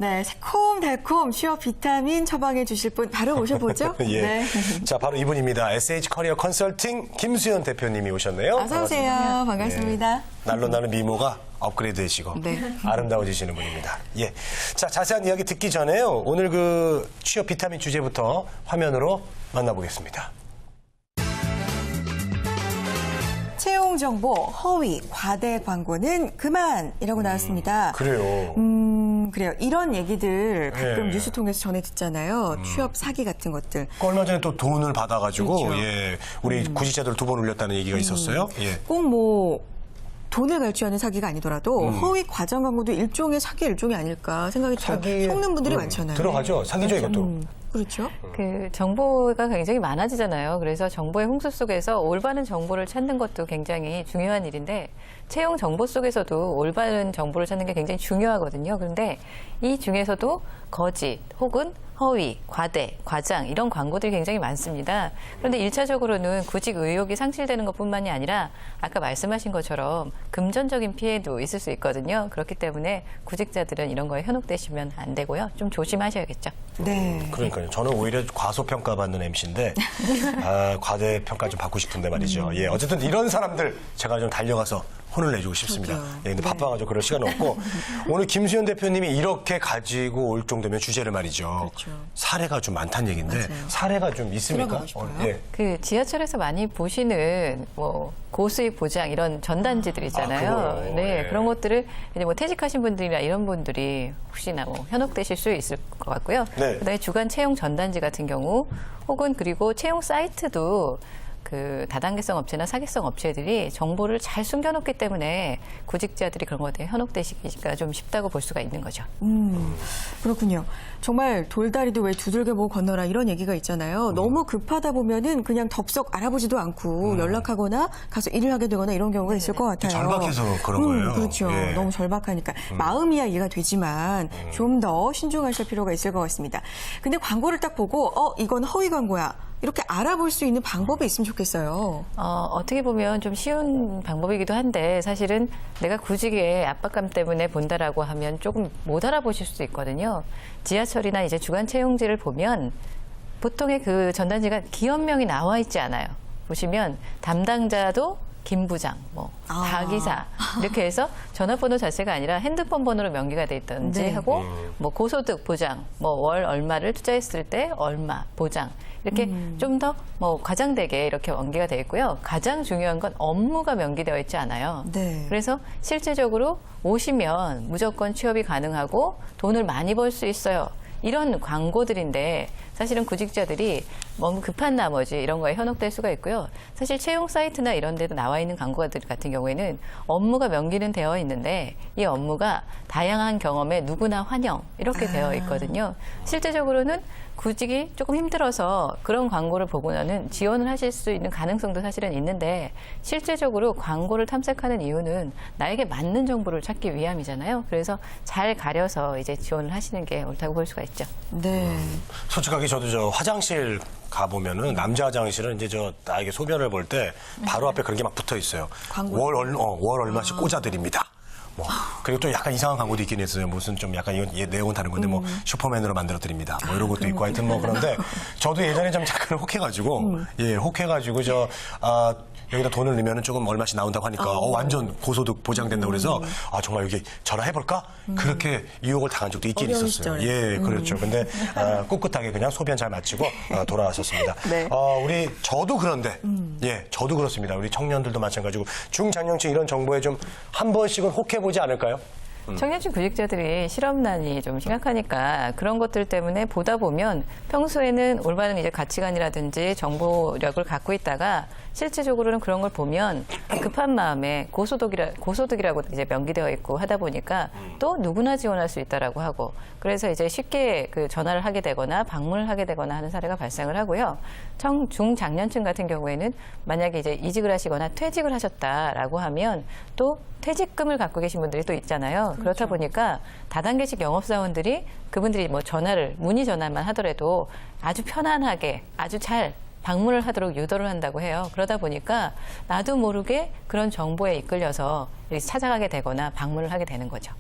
네, 새콤달콤 취업 비타민 처방해 주실 분 바로 모셔보죠. 예. 네. 자, 바로 이분입니다. SH 커리어 컨설팅 김수연 대표님이 오셨네요. 어서 오세요. 반갑습니다. 네. 날로 나는 미모가 업그레이드 되시고 네. 아름다워지시는 분입니다. 예. 자, 자세한 이야기 듣기 전에요. 오늘 그 취업 비타민 주제부터 화면으로 만나보겠습니다. 채용 정보 허위 과대 광고는 그만이라고 나왔습니다. 그래요. 그래요. 이런 얘기들 가끔 예. 뉴스 통해서 전해 듣잖아요. 취업 사기 같은 것들. 얼마 전에 또 돈을 받아가지고 그렇죠. 예, 우리 구직자들 2번 울렸다는 얘기가 있었어요. 예. 꼭 뭐 돈을 갈취하는 사기가 아니더라도 허위 과장 광고도 일종의 사기 일종이 아닐까 생각이 속는 분들이 많잖아요. 들어가죠. 사기죠, 이것도. 그렇죠. 그 정보가 굉장히 많아지잖아요. 그래서 정보의 홍수 속에서 올바른 정보를 찾는 것도 굉장히 중요한 일인데 채용 정보 속에서도 올바른 정보를 찾는 게 굉장히 중요하거든요. 그런데 이 중에서도 거짓 혹은 허위, 과대, 과장 이런 광고들이 굉장히 많습니다. 그런데 1차적으로는 구직 의욕이 상실되는 것뿐만이 아니라 아까 말씀하신 것처럼 금전적인 피해도 있을 수 있거든요. 그렇기 때문에 구직자들은 이런 거에 현혹되시면 안 되고요. 좀 조심하셔야겠죠. 네. 그러니까요. 저는 오히려 과소평가 받는 MC인데 과대평가 좀 받고 싶은데 말이죠. 예, 어쨌든 이런 사람들 제가 좀 달려가서 혼을 내주고 싶습니다. 예, 근데 바빠가지고 그럴 시간은 없고 오늘 김수연 대표님이 이렇게 가지고 올 정도면 주제를 말이죠. 그렇죠. 사례가 좀 많다는 얘기인데 사례가 좀 있습니까? 들어가고 싶어요. 예. 그 지하철에서 많이 보시는 뭐 고수익 보장 이런 전단지들 있잖아요. 그거요? 네, 네. 그런 것들을 이제 뭐 퇴직하신 분들이나 이런 분들이 혹시나 뭐 현혹되실 수 있을 것 같고요. 네. 그다음에 주간 채용 전단지 같은 경우 혹은 그리고 채용 사이트도 그 다단계성 업체나 사기성 업체들이 정보를 잘 숨겨놓기 때문에 구직자들이 그런 것에 현혹되시기가 좀 쉽다고 볼 수가 있는 거죠. 그렇군요. 정말 돌다리도 왜 두들겨 보고 건너라 이런 얘기가 있잖아요. 너무 급하다 보면은 그냥 덥석 알아보지도 않고 연락하거나 가서 일을 하게 되거나 이런 경우가 있을 것 같아요. 절박해서 그런 거예요. 그렇죠. 예. 너무 절박하니까. 마음이야 이해가 되지만 좀 더 신중하실 필요가 있을 것 같습니다. 근데 광고를 딱 보고 이건 허위 광고야. 이렇게 알아볼 수 있는 방법이 있으면 좋겠어요. 어떻게 보면 좀 쉬운 방법이기도 한데 사실은 내가 구직의 압박감 때문에 본다라고 하면 조금 못 알아보실 수도 있거든요. 지하철이나 이제 주간 채용지를 보면 보통의 그 전단지가 기업명이 나와 있지 않아요. 보시면 담당자도 김 부장, 뭐 박이사 이렇게 해서 전화번호 자체가 아니라 핸드폰 번호로 명기가 돼 있던지 네. 하고 뭐 고소득 보장, 뭐 월 얼마를 투자했을 때 얼마 보장 이렇게 좀 더 뭐 과장되게 이렇게 명기가 되어 있고요. 가장 중요한 건 업무가 명기되어 있지 않아요. 네. 그래서 실질적으로 오시면 무조건 취업이 가능하고 돈을 많이 벌 수 있어요. 이런 광고들인데 사실은 구직자들이 너무 급한 나머지 이런 거에 현혹될 수가 있고요. 사실 채용 사이트나 이런 데도 나와 있는 광고들 같은 경우에는 업무가 명기는 되어 있는데 이 업무가 다양한 경험에 누구나 환영 이렇게 되어 있거든요. 실제적으로는 구직이 조금 힘들어서 그런 광고를 보고는 지원을 하실 수 있는 가능성도 사실은 있는데 실제적으로 광고를 탐색하는 이유는 나에게 맞는 정보를 찾기 위함이잖아요. 그래서 잘 가려서 이제 지원을 하시는 게 옳다고 볼 수가 있죠. 네. 솔직하게 저도 저 화장실 가보면은 남자 화장실은 이제 저 나에게 소변을 볼 때 바로 앞에 그런 게 막 붙어 있어요. 광고. 월 얼마씩 꽂아드립니다. 뭐 그리고 또 약간 이상한 광고도 있긴 했어요. 무슨 좀 약간 이건 내용은 다른 건데 뭐 슈퍼맨으로 만들어 드립니다. 뭐 이런 것도 있고 하여튼 뭐 그런데 저도 예전에 좀 잠깐 혹해가지고 혹해가지고 여기다 돈을 넣으면 조금 얼마씩 나온다고 하니까 완전 고소득 보장된다고 그래서 정말 여기 전화해볼까? 그렇게 유혹을 당한 적도 있긴 어려운 있었어요. 시절에. 예, 그렇죠. 근데 꿋꿋하게 그냥 소변 잘 마치고 돌아왔었습니다. 네. 저도 그런데 예, 저도 그렇습니다. 우리 청년들도 마찬가지고 중장년층 이런 정보에 좀 한 번씩은 혹해보지 않을까요? 청년층 구직자들이 실업난이 좀 심각하니까 그런 것들 때문에 보다 보면 평소에는 올바른 이제 가치관이라든지 정보력을 갖고 있다가 실질적으로는 그런 걸 보면 급한 마음에 고소득이라고 이제 명기되어 있고 하다 보니까 또 누구나 지원할 수 있다라고 하고 그래서 이제 쉽게 그 전화를 하게 되거나 방문을 하게 되거나 하는 사례가 발생을 하고요. 중장년층 같은 경우에는 만약에 이제 이직을 하시거나 퇴직을 하셨다라고 하면 또 퇴직금을 갖고 계신 분들이 또 있잖아요. 그렇죠. 그렇다 보니까 다단계식 영업사원들이 그분들이 뭐 문의 전화만 하더라도 아주 편안하게 아주 잘 방문을 하도록 유도를 한다고 해요. 그러다 보니까 나도 모르게 그런 정보에 이끌려서 이렇게 찾아가게 되거나 방문을 하게 되는 거죠.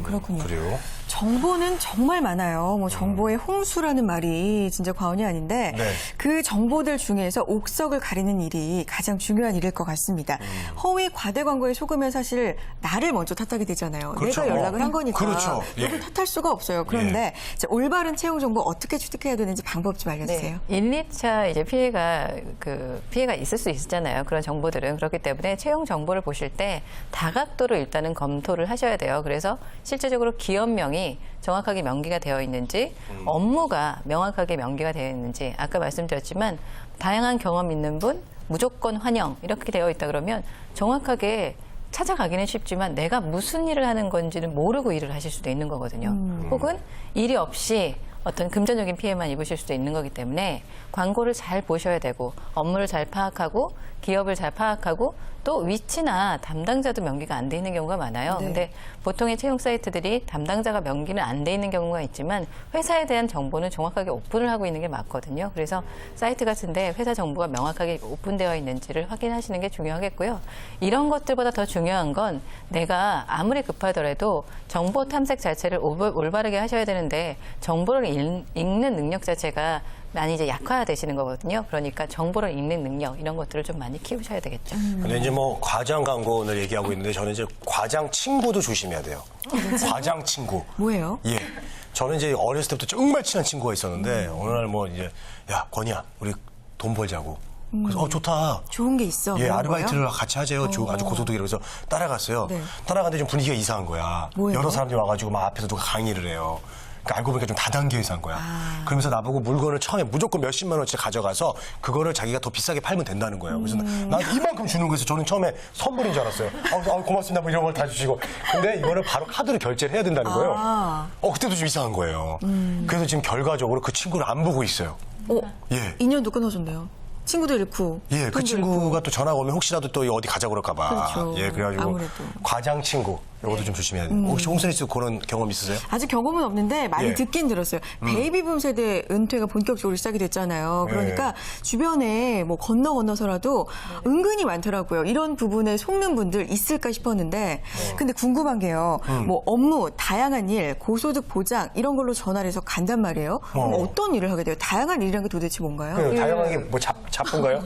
그렇군요. 그래요? 정보는 정말 많아요. 뭐 정보의 홍수라는 말이 진짜 과언이 아닌데 네. 그 정보들 중에서 옥석을 가리는 일이 가장 중요한 일일 것 같습니다. 허위 과대 광고에 속으면 사실 나를 먼저 탓하게 되잖아요. 그렇죠. 내가 연락을 한 거니까 그렇죠. 예. 누굴 탓할 수가 없어요. 그런데 이제 올바른 채용 정보 어떻게 취득해야 되는지 방법 좀 알려주세요. 1, 2차 이제 피해가 있을 수 있잖아요. 그런 정보들은. 그렇기 때문에 채용 정보를 보실 때 다각도로 일단은 검토를 하셔야 돼요. 그래서 실제적으로 기업명이 정확하게 명기가 되어 있는지, 업무가 명확하게 명기가 되어 있는지, 아까 말씀드렸지만 다양한 경험 있는 분, 무조건 환영 이렇게 되어 있다 그러면 정확하게 찾아가기는 쉽지만 내가 무슨 일을 하는 건지는 모르고 일을 하실 수도 있는 거거든요. 혹은 일이 없이 어떤 금전적인 피해만 입으실 수도 있는 거기 때문에 광고를 잘 보셔야 되고 업무를 잘 파악하고 기업을 잘 파악하고 또 위치나 담당자도 명기가 안 돼 있는 경우가 많아요. 네. 근데 보통의 채용 사이트들이 담당자가 명기는 안 돼 있는 경우가 있지만 회사에 대한 정보는 정확하게 오픈을 하고 있는 게 맞거든요. 그래서 사이트 같은데 회사 정보가 명확하게 오픈되어 있는지를 확인하시는 게 중요하겠고요. 이런 것들보다 더 중요한 건 내가 아무리 급하더라도 정보 탐색 자체를 올바르게 하셔야 되는데 정보를 읽는 능력 자체가 많이 이제 약화되시는 거거든요. 그러니까 정보를 읽는 능력 이런 것들을 좀 많이 키우셔야 되겠죠. 근데 이제 뭐 과장 광고를 얘기하고 있는데 저는 이제 과장 친구도 조심해야 돼요. 과장 친구. 뭐예요? 예. 저는 이제 어렸을 때부터 정말 친한 친구가 있었는데 어느 날 뭐 이제 야, 건이야. 우리 돈 벌자고. 그래서 좋다. 좋은 게 있어. 예, 그런 아르바이트를 거예요? 같이 하재요. 아주 고소득이라고 해서 따라갔어요. 네. 따라갔는데 좀 분위기가 이상한 거야. 뭐예요? 여러 사람들이 와가지고 막 앞에서 누가 강의를 해요. 그러니까 알고 보니까 좀 다단계에서 한 거야. 그러면서 나보고 물건을 처음에 무조건 몇십만 원치 가져가서 그거를 자기가 더 비싸게 팔면 된다는 거예요. 그래서 나한테 이만큼 주는 거에서 저는 처음에 선물인 줄 알았어요. 고맙습니다. 뭐 이런 걸 다 주시고. 근데 이거를 바로 카드로 결제를 해야 된다는 거예요. 그때도 좀 이상한 거예요. 그래서 지금 결과적으로 그 친구를 안 보고 있어요. 예. 인연도 끊어졌네요. 친구도 잃고. 예, 그 돈도 친구가 잃고. 또 전화가 오면 혹시라도 또 어디 가자 그럴까봐. 그렇죠. 예, 그래가지고 아무래도. 과장 친구 이것도 좀 조심해야 돼요. 혹시 홍선희 씨도 그런 경험 있으세요? 아직 경험은 없는데 많이 예. 듣긴 들었어요. 베이비붐 세대 은퇴가 본격적으로 시작이 됐잖아요. 그러니까 주변에 뭐 건너서라도 은근히 많더라고요. 이런 부분에 속는 분들 있을까 싶었는데 근데 궁금한 게요. 뭐 업무, 다양한 일, 고소득 보장 이런 걸로 전화를 해서 간단 말이에요. 그럼 어떤 일을 하게 돼요? 다양한 일이란 게 도대체 뭔가요? 다양하게 뭐 잡은가요?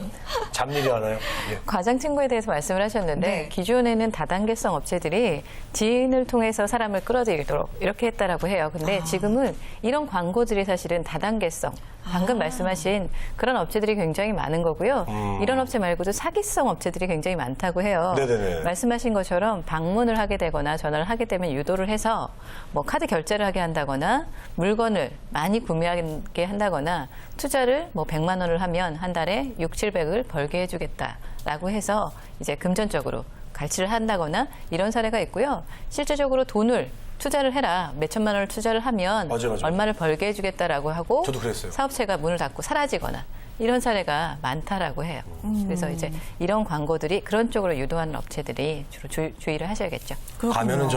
잡일이 하나요? 예. 과장 친구에 대해서 말씀을 하셨는데 네. 기존에는 다단계성 업체들이 지인을 통해서 사람을 끌어들이도록 이렇게 했다라고 해요. 근데 지금은 이런 광고들이 사실은 다단계성, 방금 말씀하신 그런 업체들이 굉장히 많은 거고요. 이런 업체 말고도 사기성 업체들이 굉장히 많다고 해요. 네네네. 말씀하신 것처럼 방문을 하게 되거나 전화를 하게 되면 유도를 해서 뭐 카드 결제를 하게 한다거나 물건을 많이 구매하게 한다거나 투자를 뭐 100만 원을 하면 한 달에 6, 700을 벌게 해주겠다라고 해서 이제 금전적으로 갈취를 한다거나 이런 사례가 있고요. 실제적으로 돈을 투자를 해라. 몇 천만 원을 투자를 하면 맞아요. 얼마를 벌게 해주겠다라고 하고 저도 그랬어요. 사업체가 문을 닫고 사라지거나 이런 사례가 많다라고 해요. 그래서 이제 이런 광고들이 그런 쪽으로 유도하는 업체들이 주로 주의를 하셔야겠죠. 가면은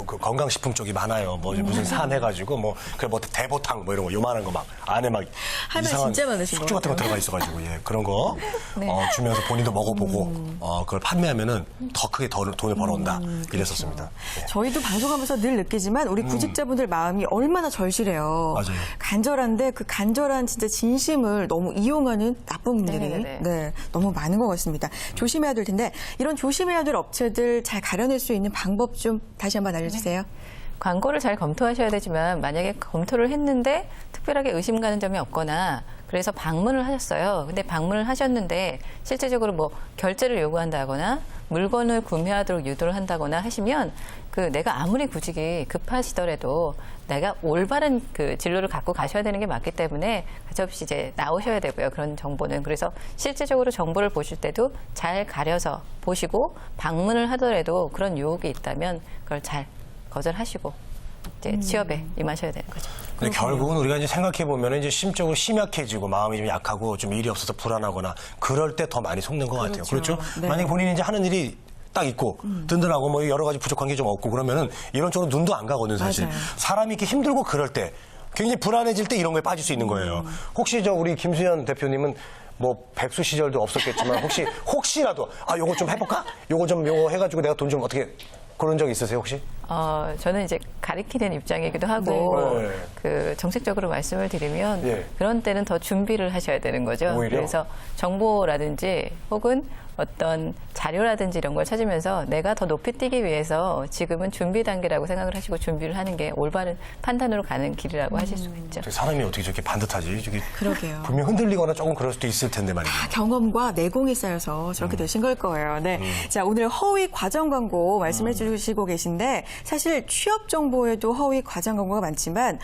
그 건강식품 쪽이 많아요. 뭐 무슨 산 해가지고 뭐 대보탕 뭐 이런 거 요만한 거 막 안에 막 할 말 이상한 진짜 많으신 숙주 것 같은 거 같아요. 들어가 있어가지고 예 그런 거 네. 주면서 본인도 먹어보고 그걸 판매하면은 더 크게 돈을 벌어온다 이랬었습니다. 예. 저희도 방송하면서 늘 느끼지만 우리 구직자분들 마음이 얼마나 절실해요. 맞아요. 간절한데 그 간절한 진짜 진심을 너무 이용하는 나쁜 분들이 네네네. 네, 너무 많은 것 같습니다. 조심해야 될 텐데 이런 조심해야 될 업체들 잘 가려낼 수 있는 방법 좀 다시 한번 알려주세요. 광고를 잘 검토하셔야 되지만 만약에 검토를 했는데 특별하게 의심 가는 점이 없거나 그래서 방문을 하셨어요. 근데 방문을 하셨는데 실제적으로 뭐 결제를 요구한다거나 물건을 구매하도록 유도를 한다거나 하시면 그 내가 아무리 구직이 급하시더라도 내가 올바른 그 진로를 갖고 가셔야 되는 게 맞기 때문에 가차없이 이제 나오셔야 되고요. 그런 정보는. 그래서 실제적으로 정보를 보실 때도 잘 가려서 보시고 방문을 하더라도 그런 유혹이 있다면 그걸 잘 거절하시고 이제 취업에 임하셔야 되는 거죠. 근데 결국은 우리가 이제 생각해 보면 이제 심적으로 심약해지고 마음이 좀 약하고 좀 일이 없어서 불안하거나 그럴 때 더 많이 속는 것 같아요. 그렇죠? 네. 만약에 본인이 이제 하는 일이 딱 있고 든든하고 뭐 여러 가지 부족한 게 좀 없고 그러면은 이런 쪽으로 눈도 안 가거든요, 사실. 맞아요. 사람이 이렇게 힘들고 그럴 때 굉장히 불안해질 때 이런 거에 빠질 수 있는 거예요. 혹시 우리 김수현 대표님은 뭐 백수 시절도 없었겠지만 혹시라도 요거 좀 해볼까? 요거 해가지고 내가 돈 좀 어떻게 그런 적 있으세요 혹시? 저는 이제 가리키는 입장이기도 하고 네. 그 정책적으로 말씀을 드리면 예. 그런 때는 더 준비를 하셔야 되는 거죠. 오히려? 그래서 정보라든지 혹은 어떤 자료라든지 이런 걸 찾으면서 내가 더 높이 뛰기 위해서 지금은 준비 단계라고 생각을 하시고 준비를 하는 게 올바른 판단으로 가는 길이라고 하실 수가 있죠. 사람이 어떻게 저렇게 반듯하지? 저기 그러게요. 분명 흔들리거나 조금 그럴 수도 있을 텐데 말이죠. 경험과 내공이 쌓여서 저렇게 되신 걸 거예요. 네. 자, 오늘 허위 과정 광고 말씀해 주시고 계신데 사실 취업 정보에도 허위 과장 광고가 많지만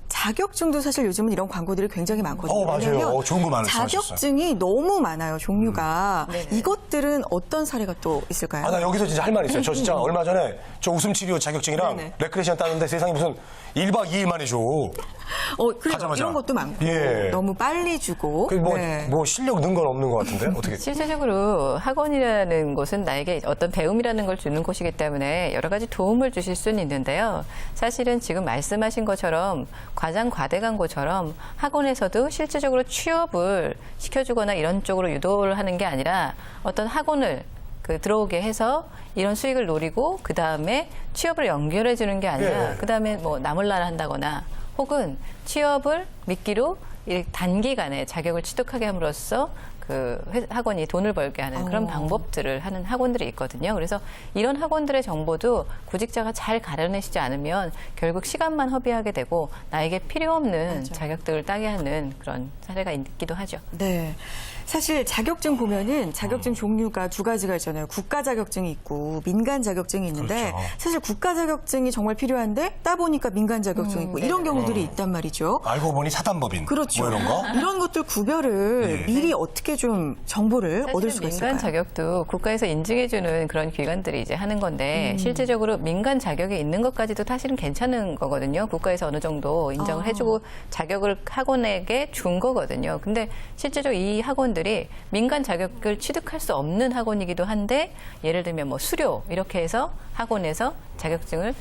자격증도 사실 요즘은 이런 광고들이 굉장히 많거든요. 맞아요. 왜냐하면 좋은 거 많으셨어요. 자격증이 너무 많아요, 종류가. 이것들은 어떤 사례가 또 있을까요? 나 여기서 진짜 할 말이 있어요. 저 진짜 얼마 전에 저 웃음 치료 자격증이랑 네네. 레크레이션 따는데 세상에 무슨 1박 2일 만에 줘. 그래요. 가자마자. 이런 것도 많고 예. 너무 빨리 주고. 뭐 실력 는 건 없는 것 같은데 어떻게? 실제적으로 학원이라는 곳은 나에게 어떤 배움이라는 걸 주는 곳이기 때문에 여러 가지 도움을 주실 수는 있는데요. 사실은 지금 말씀하신 것처럼 과장 과대 광고처럼 학원에서도 실질적으로 취업을 시켜주거나 이런 쪽으로 유도를 하는 게 아니라 어떤 학원을 들어오게 해서 이런 수익을 노리고 그 다음에 취업을 연결해 주는 게 아니라 예. 그 다음에 뭐 나몰라라 한다거나 혹은 취업을 미끼로 단기간에 자격을 취득하게 함으로써 학원이 돈을 벌게 하는 그런 방법들을 하는 학원들이 있거든요. 그래서 이런 학원들의 정보도 구직자가 잘 가려내시지 않으면 결국 시간만 허비하게 되고 나에게 필요 없는 자격들을 따게 하는 그런 사례가 있기도 하죠. 네. 사실 자격증 보면은 자격증 종류가 두 가지가 있잖아요. 국가 자격증이 있고 민간 자격증이 있는데 그렇죠. 사실 국가 자격증이 정말 필요한데 따보니까 민간 자격증이 있고 이런 경우들이 있단 말이죠. 알고 보니 사단법인. 그렇죠. 뭐 이런 거. 이런 것들 구별을 미리 어떻게 좀 정보를 얻을 수가 민간 있을까요? 자격도 국가에서 인증해주는 그런 기관들이 이제 하는 건데 실질적으로 민간 자격이 있는 것까지도 사실은 괜찮은 거거든요. 국가에서 어느 정도 인정을 해주고 자격을 학원에게 준 거거든요. 근데 실제적으로 이 학원들이 민간 자격을 취득할 수 없는 학원이기도 한데 예를 들면 뭐 수료 이렇게 해서 학원에서 자격증을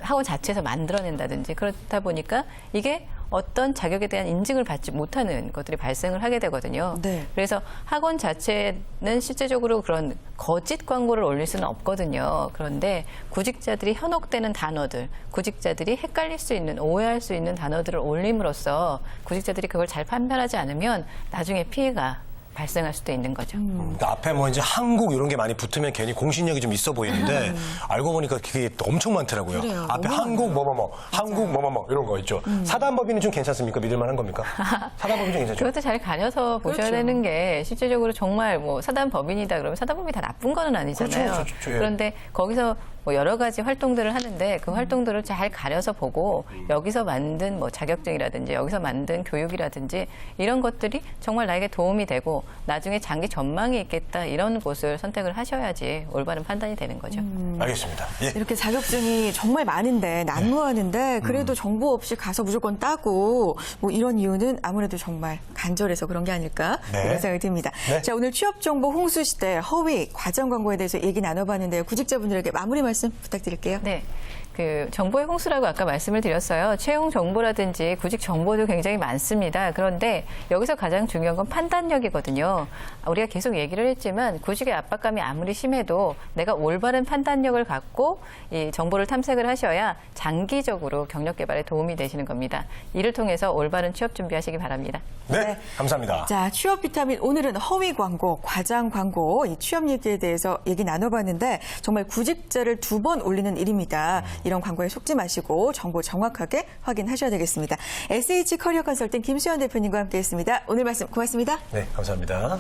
학원 자체에서 만들어낸다든지 그렇다 보니까 이게 어떤 자격에 대한 인증을 받지 못하는 것들이 발생을 하게 되거든요. 네. 그래서 학원 자체는 실제적으로 그런 거짓 광고를 올릴 수는 없거든요. 그런데 구직자들이 현혹되는 단어들, 구직자들이 헷갈릴 수 있는, 오해할 수 있는 단어들을 올림으로써 구직자들이 그걸 잘 판별하지 않으면 나중에 피해가 발생할 수도 있는 거죠. 그러니까 앞에 뭐 이제 한국 이런 게 많이 붙으면 괜히 공신력이 좀 있어 보이는데 알고 보니까 그게 엄청 많더라고요. 그래요. 앞에 너무 한국 한국 이런 거 있죠. 사단법인은 좀 괜찮습니까? 믿을 만한 겁니까? 사단법인 좀 괜찮죠? 그것도 잘 가려서 보셔야 그렇죠. 되는 게 실제적으로 정말 뭐 사단법인이다 그러면 사단법인이 다 나쁜 거는 아니잖아요. 그렇죠. 예. 그런데 거기서 뭐 여러 가지 활동들을 하는데 그 활동들을 잘 가려서 보고 여기서 만든 뭐 자격증이라든지 여기서 만든 교육이라든지 이런 것들이 정말 나에게 도움이 되고 나중에 장기 전망이 있겠다 이런 곳을 선택을 하셔야지 올바른 판단이 되는 거죠. 알겠습니다. 예. 이렇게 자격증이 정말 많은데 난무하는데 그래도 정보 없이 가서 무조건 따고 뭐 이런 이유는 아무래도 정말 간절해서 그런 게 아닐까 네. 이런 생각이 듭니다. 네. 자, 오늘 취업정보 홍수시대 허위 과정 광고에 대해서 얘기 나눠봤는데요. 구직자분들에게 마무리 말씀 부탁드릴게요. 네. 정보의 홍수라고 아까 말씀을 드렸어요. 채용 정보라든지 구직 정보도 굉장히 많습니다. 그런데 여기서 가장 중요한 건 판단력이거든요. 우리가 계속 얘기를 했지만 구직의 압박감이 아무리 심해도 내가 올바른 판단력을 갖고 이 정보를 탐색을 하셔야 장기적으로 경력 개발에 도움이 되시는 겁니다. 이를 통해서 올바른 취업 준비하시기 바랍니다. 네, 감사합니다. 자, 취업 비타민 오늘은 허위 광고, 과장 광고, 이 취업 얘기에 대해서 얘기 나눠봤는데 정말 구직자를 두 번 올리는 일입니다. 이런 광고에 속지 마시고 정보 정확하게 확인하셔야 되겠습니다. SH 커리어 컨설팅 김수현 대표님과 함께했습니다. 오늘 말씀 고맙습니다. 네, 감사합니다.